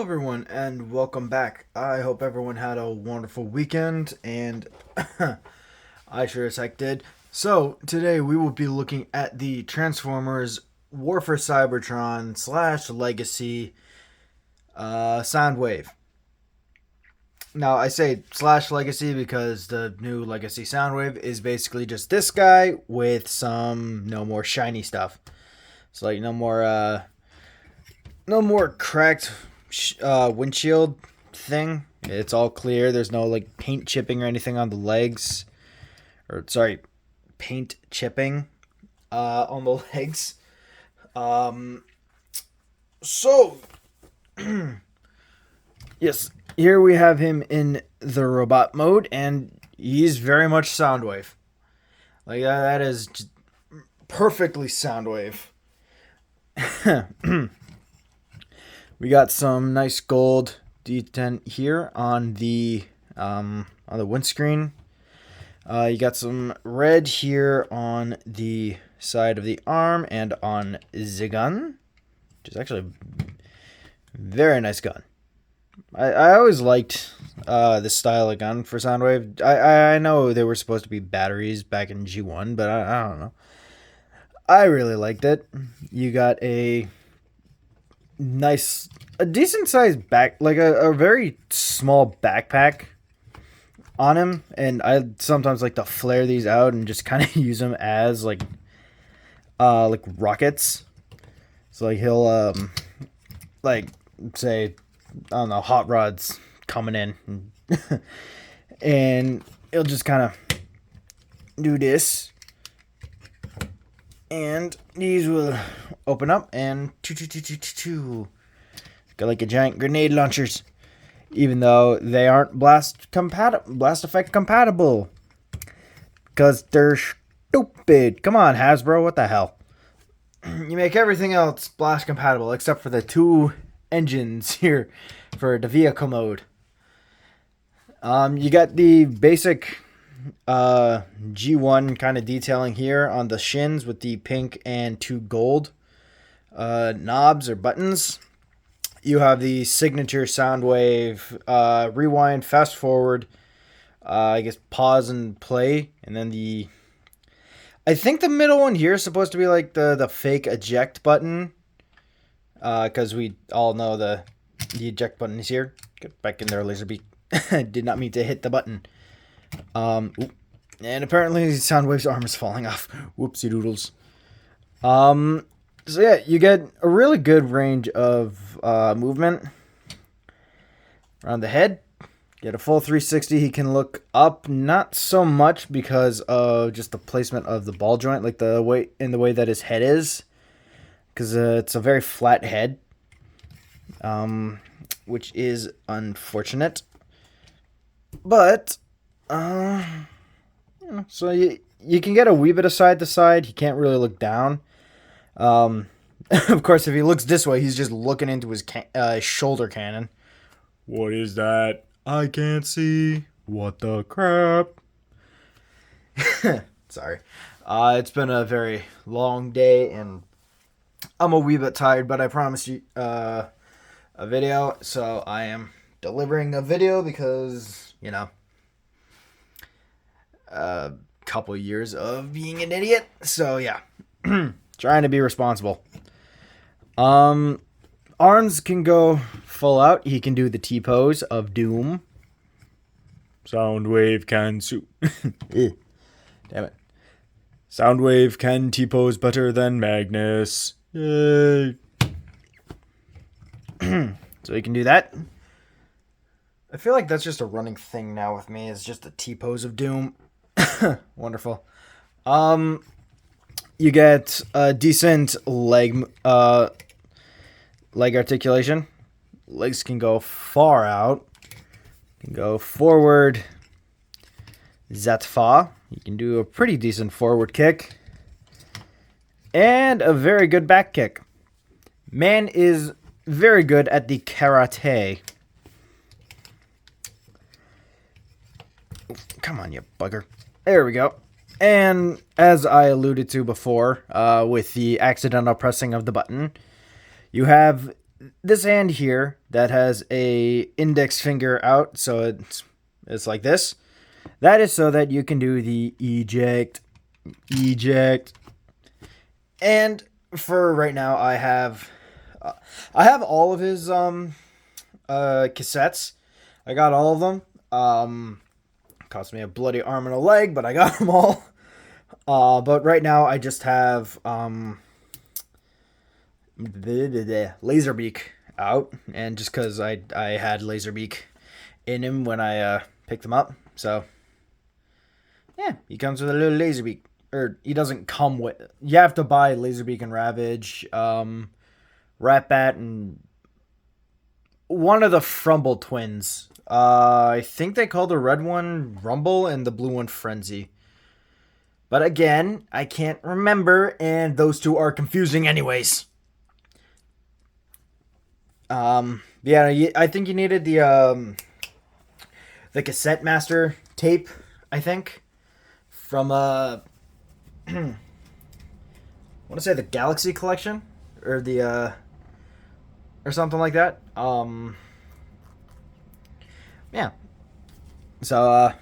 everyone, and welcome back. I hope everyone had a wonderful weekend, and I sure as heck did. So, today we will be looking at the Transformers War for Cybertron / Legacy Soundwave. Now, I say / Legacy because the new Legacy Soundwave is basically just this guy with some no more shiny stuff. It's like no more cracked windshield thing. It's all clear. There's no like paint chipping or anything on the legs, or sorry, paint chipping on the legs. So yes, here we have him in the robot mode, and he's very much Soundwave. Like that is just perfectly Soundwave. We got some nice gold detent here on the windscreen. You got some red here on the side of the arm and on the gun, which is actually a very nice gun. I always liked this style of gun for Soundwave. I know they were supposed to be batteries back in G1, but I don't know. I really liked it. You got a decent sized back, like a very small backpack on him, and I sometimes like to flare these out and just kind of use them as like rockets. So like he'll like say, I don't know, hot rods coming in and he'll just kind of do this, and these will open up and got like a giant grenade launchers, even though they aren't blast effect compatible, because they're stupid. Come on, Hasbro, what the hell? You make everything else blast compatible except for the two engines here for the vehicle mode. You got the basic G1 kind of detailing here on the shins with the pink and two gold knobs or buttons. You have the signature Soundwave rewind, fast forward, I guess pause and play, and then I think the middle one here is supposed to be like the fake eject button, because we all know the eject button is here. Get back in there, Laserbeak. Did not mean to hit the button. And apparently Soundwave's arm is falling off. Whoopsie doodles. So yeah, you get a really good range of movement around the head. Get a full 360. He can look up, not so much because of just the placement of the ball joint, like the way that his head is, because it's a very flat head, which is unfortunate. But so you can get a wee bit of side to side. He can't really look down. Of course, if he looks this way, he's just looking into his shoulder cannon. What is that? I can't see. What the crap? Sorry. It's been a very long day, and I'm a wee bit tired, but I promised you a video, so I am delivering a video because, you know, a couple years of being an idiot. So, yeah. Trying to be responsible. Arms can go full out. He can do the T-pose of Doom. Soundwave can damn it. Soundwave can T-pose better than Magnus. Yay. So he can do that. I feel like that's just a running thing now with me. It's just the T-pose of Doom. Wonderful. You get a decent leg articulation. Legs can go far out. Can go forward. That far. You can do a pretty decent forward kick. And a very good back kick. Man is very good at the karate. Come on, you bugger. There we go. And as I alluded to before, with the accidental pressing of the button, you have this hand here that has a index finger out, so it's like this. That is so that you can do the eject. And for right now, I have all of his cassettes. I got all of them. Cost me a bloody arm and a leg, but I got them all. But right now I just have Laserbeak out, and just because I had Laserbeak in him when I picked him up, so yeah, he comes with a little Laserbeak. Or he doesn't come with. You have to buy Laserbeak and Ravage, Ratbat, and one of the Frumble twins. I think they call the red one Rumble and the blue one Frenzy. But again, I can't remember, and those two are confusing anyways. Yeah, I think you needed the cassette master tape, I think, from I want to say the Galaxy collection, or the or something like that. Yeah. So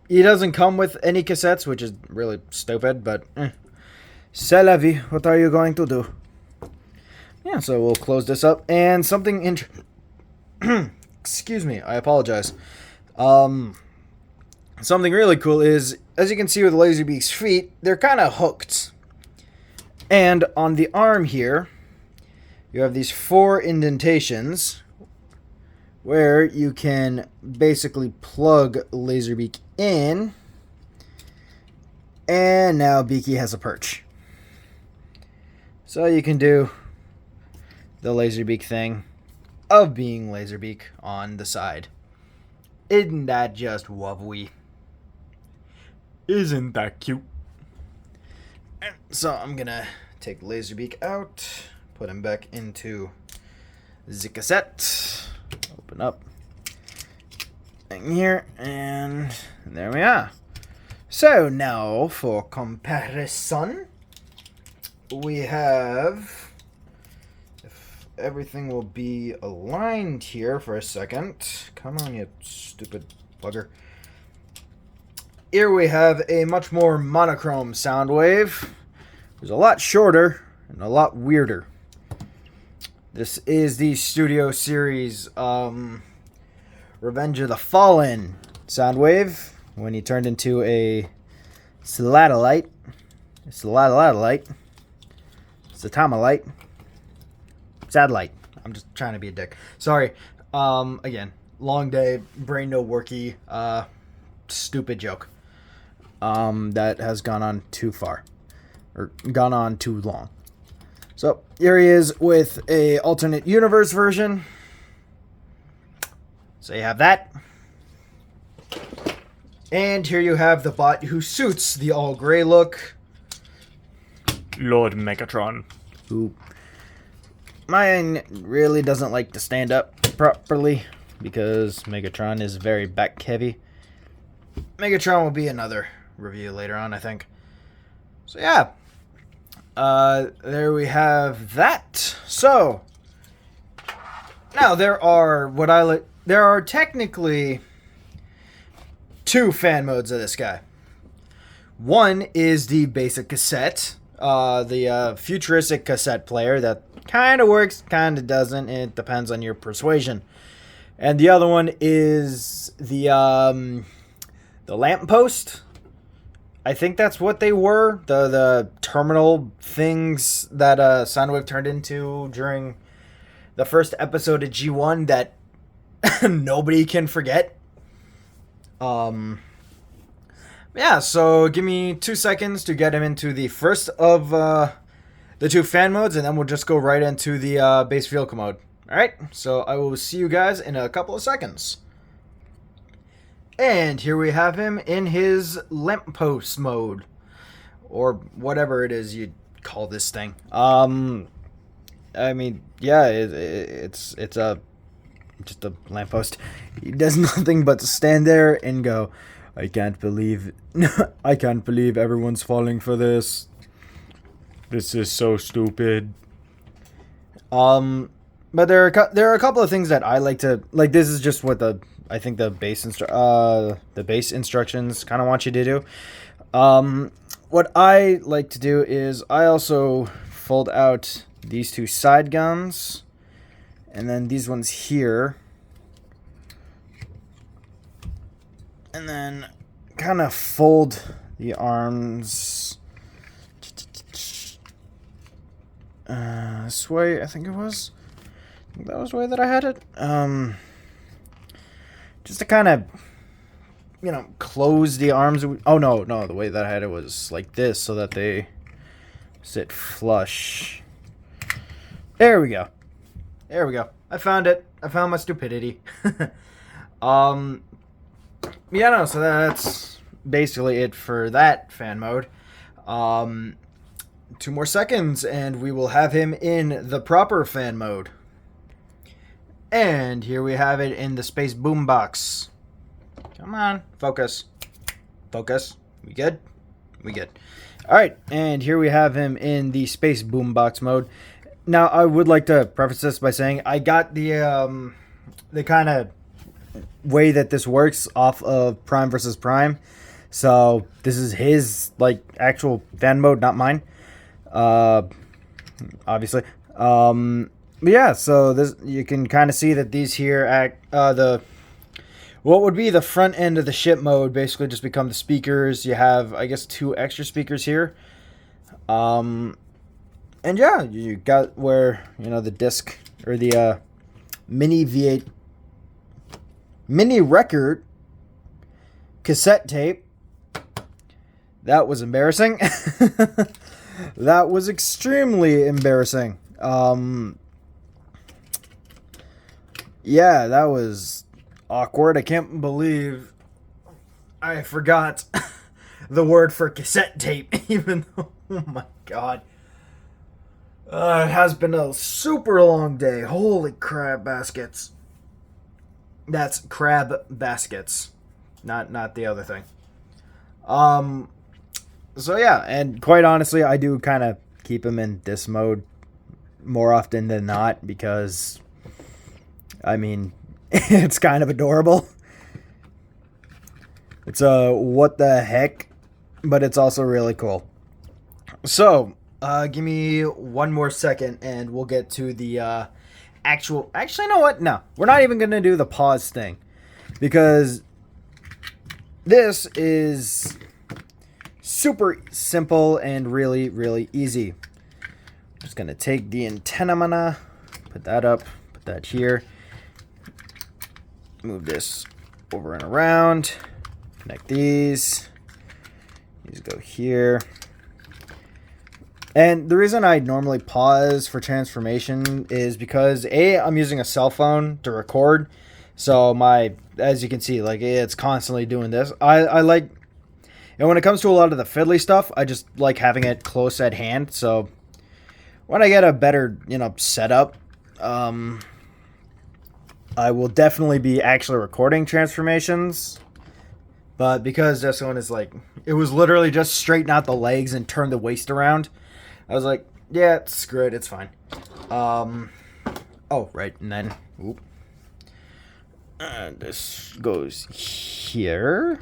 he doesn't come with any cassettes, which is really stupid, but c'est la vie. What are you going to do? Yeah, so we'll close this up, and something excuse me, I apologize. Something really cool is, as you can see with Laserbeak's feet, they're kind of hooked. And on the arm here, you have these 4 indentations where you can basically plug Laserbeak in. And now Beaky has a perch. So you can do the Laserbeak thing of being Laserbeak on the side. Isn't that just lovely? Isn't that cute? So I'm gonna take Laserbeak out, put him back into the cassette, open up thing here, and there we are. So now for comparison, we have, if everything will be aligned here for a second. Come on, you stupid bugger. Here we have a much more monochrome Soundwave. It's a lot shorter and a lot weirder. This is the Studio Series Revenge of the Fallen Soundwave, when he turned into a Satellalite, Satamalite. Satellite. I'm just trying to be a dick. Sorry. Again, long day, brain no worky, stupid joke. That has gone on too far, or gone on too long. So here he is with a alternate universe version. So you have that, and here you have the bot who suits the all gray look, Lord Megatron, who mine really doesn't like to stand up properly because Megatron is very back heavy. Megatron will be another review later on, I think. So yeah, there we have that. So now there are technically 2 fan modes of this guy. One is the basic cassette, the futuristic cassette player that kind of works, kind of doesn't. It depends on your persuasion. And the other one is the lamppost. I think that's what they were. The terminal things that Soundwave turned into during the first episode of G1 that nobody can forget. Yeah, so give me 2 seconds to get him into the first of the 2 fan modes, and then we'll just go right into the base vehicle mode. Alright, so I will see you guys in a couple of seconds. And here we have him in his lamppost mode, or whatever it is you call this thing. I mean, yeah, it's just a lamppost. He does nothing but stand there and go, I can't believe everyone's falling for this. This is so stupid. But there are a couple of things that I like to like. This is just what I think the base instructions kind of want you to do. What I like to do is I also fold out these two side gums, and then these ones here, and then kind of fold the arms this way. I think it was. That was the way that I had it. Just to kind of, close the arms. Oh, no, the way that I had it was like this so that they sit flush. There we go. I found it. I found my stupidity. So that's basically it for that fan mode. 2 more seconds and we will have him in the proper fan mode. And here we have it in the space boombox. Come on, focus. We good? All right, and here we have him in the space boombox mode. Now, I would like to preface this by saying I got the kind of way that this works off of Prime versus Prime. So this is his actual fan mode, not mine. Obviously. But yeah, so this you can kind of see that these here what would be the front end of the ship mode basically just become the speakers. You have, I guess, 2 extra speakers here. And yeah, you got where, the disc or the mini V8 mini record cassette tape. That was embarrassing. That was extremely embarrassing. Yeah, that was awkward. I can't believe I forgot the word for cassette tape, even though, oh my god. It has been a super long day. Holy crab baskets. That's crab baskets, not the other thing. So yeah, and quite honestly, I do kind of keep him in this mode more often than not because, I mean, it's kind of adorable. It's what the heck, but it's also really cool. So, give me 1 more second and we'll get to the actually, you know what? No, we're not even going to do the pause thing because this is super simple and really, really easy. I'm just going to take the antenna, put that up, put that here. Move this over and around. Connect these. These go here. And the reason I normally pause for transformation is because I'm using a cell phone to record. So as you can see, it's constantly doing this. I like, and when it comes to a lot of the fiddly stuff, I just like having it close at hand. So when I get a better, setup, I will definitely be actually recording transformations. But because this one is it was literally just straighten out the legs and turn the waist around. I was like, yeah, screw it, it's fine. Oh, right, and then, this goes here.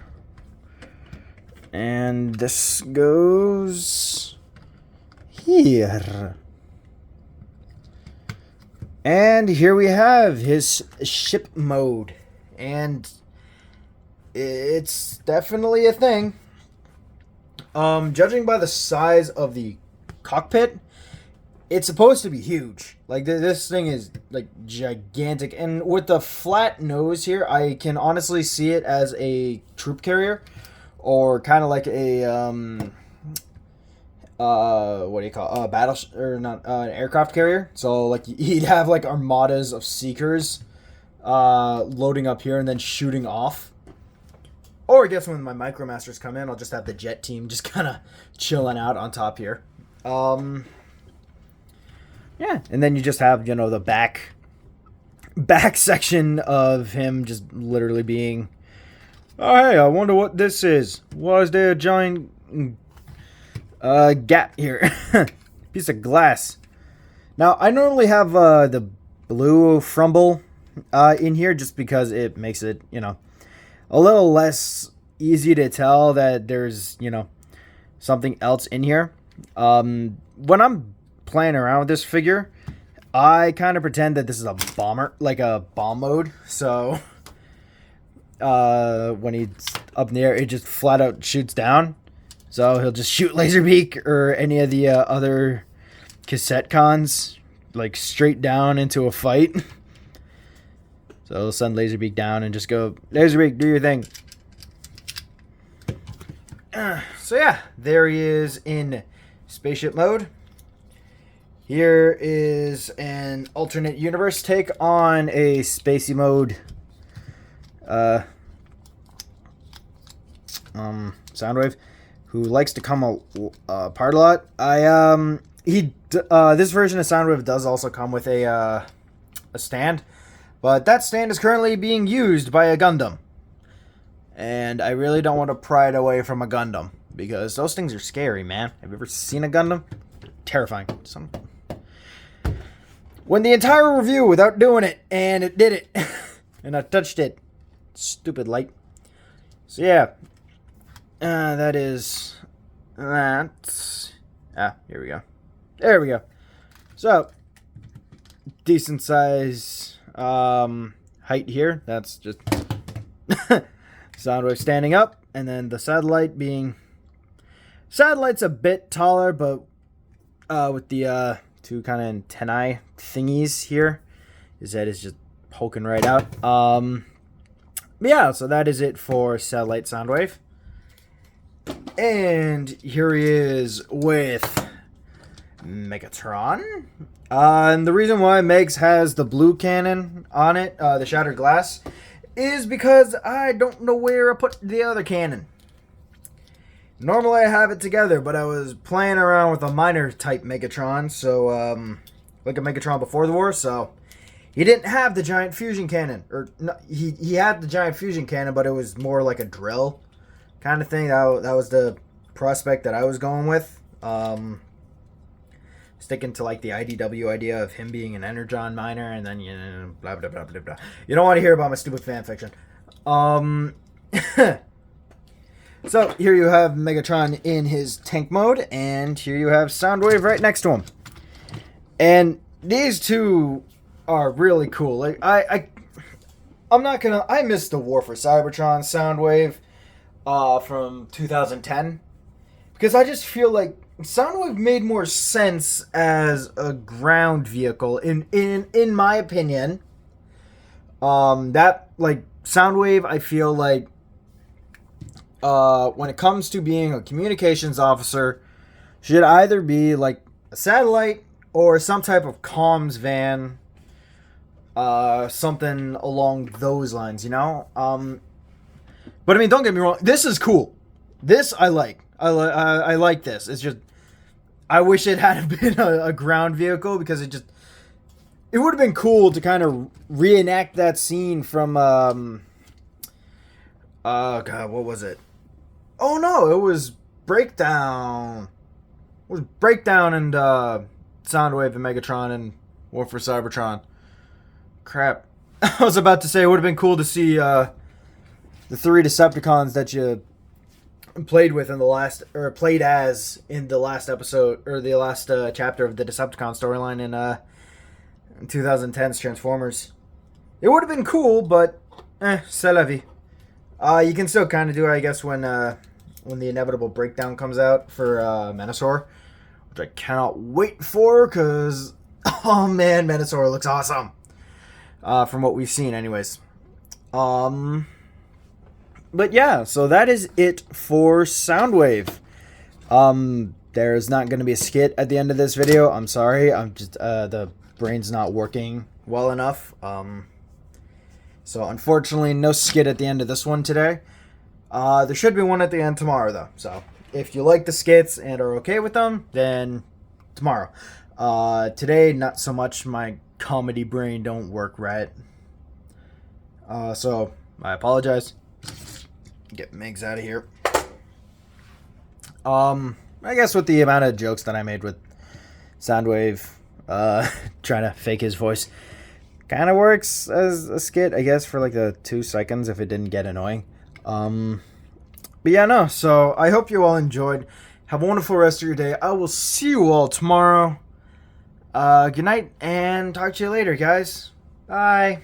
And this goes here. And here we have his ship mode. And it's definitely a thing. Judging by the size of the cockpit, it's supposed to be huge. This thing is gigantic. And with the flat nose here, I can honestly see it as a troop carrier. Or kind of like a what do you call an aircraft carrier. So you'd have armadas of seekers loading up here and then shooting off. Or I guess when my Micromasters come in, I'll just have the jet team just kind of chilling out on top here. Yeah, and then you just have the back section of him just literally being, oh hey, I wonder what this is. Why is there a giant gap here? Piece of glass. Now, I normally have the blue frumble in here, just because it makes it, a little less easy to tell that there's, something else in here. When I'm playing around with this figure, I kind of pretend that this is a bomber, like a bomb mode. So when he's up in the air, it just flat out shoots down. So he'll just shoot Laserbeak or any of the other cassette cons, like straight down into a fight. So he'll send Laserbeak down and just go, Laserbeak, do your thing. So yeah, there he is in spaceship mode. Here is an alternate universe take on a spacey mode Soundwave, who likes to come apart a lot. This version of Soundwave does also come with a stand, but that stand is currently being used by a Gundam. And I really don't want to pry it away from a Gundam, because those things are scary, man. Have you ever seen a Gundam? Terrifying. Went the entire review without doing it, and it did it. And I touched it. Stupid light. So yeah. That is that. Here we go. There we go. So, decent size height here. That's just Soundwave standing up, and then the satellite's a bit taller, but with the two kind of antennae thingies here, his head is just poking right out. Yeah, so that is it for satellite Soundwave. And here he is with Megatron. And the reason why Megs has the blue cannon on it, the shattered glass, is because I don't know where I put the other cannon. Normally I have it together, but I was playing around with a minor type Megatron, so like a Megatron before the war, so he didn't have the giant fusion cannon. Or no, he had the giant fusion cannon, but it was more like a drill kind of thing. That was the prospect that I was going with. Sticking to like the IDW idea of him being an energon miner, and then blah blah blah blah blah. You don't want to hear about my stupid fan fiction. So here you have Megatron in his tank mode, and here you have Soundwave right next to him. And these two are really cool. Like I missed the War for Cybertron Soundwave from 2010, because I just feel like Soundwave made more sense as a ground vehicle in my opinion. That like Soundwave, I feel like when it comes to being a communications officer, should either be like a satellite or some type of comms van, something along those lines, But I mean, don't get me wrong, this is cool. This I like. I like this. It's just, I wish it had been a ground vehicle, because it would have been cool to kind of reenact that scene from oh god, what was it? Oh no, it was Breakdown. It was Breakdown and Soundwave and Megatron and War for Cybertron. Crap. I was about to say it would have been cool to see the three Decepticons that you played with in the last, or played as in the last episode, or the last chapter of the Decepticon storyline in 2010's Transformers. It would have been cool, but c'est la vie. You can still kind of do it, I guess, when the inevitable Breakdown comes out for Menasor, which I cannot wait for, because oh man, Menasor looks awesome from what we've seen, anyways. But yeah, so that is it for Soundwave. There's not going to be a skit at the end of this video. I'm sorry. I'm just the brain's not working well enough. So unfortunately, no skit at the end of this one today. There should be one at the end tomorrow, though. So if you like the skits and are okay with them, then tomorrow. Today, not so much. My comedy brain don't work right. So I apologize. Get Migs out of here. I guess with the amount of jokes that I made with Soundwave, trying to fake his voice, Kind of works as a skit, I guess, for like the 2 seconds if it didn't get annoying. But yeah, no. So I hope you all enjoyed. Have a wonderful rest of your day. I will see you all tomorrow. Good night, and talk to you later, guys. Bye.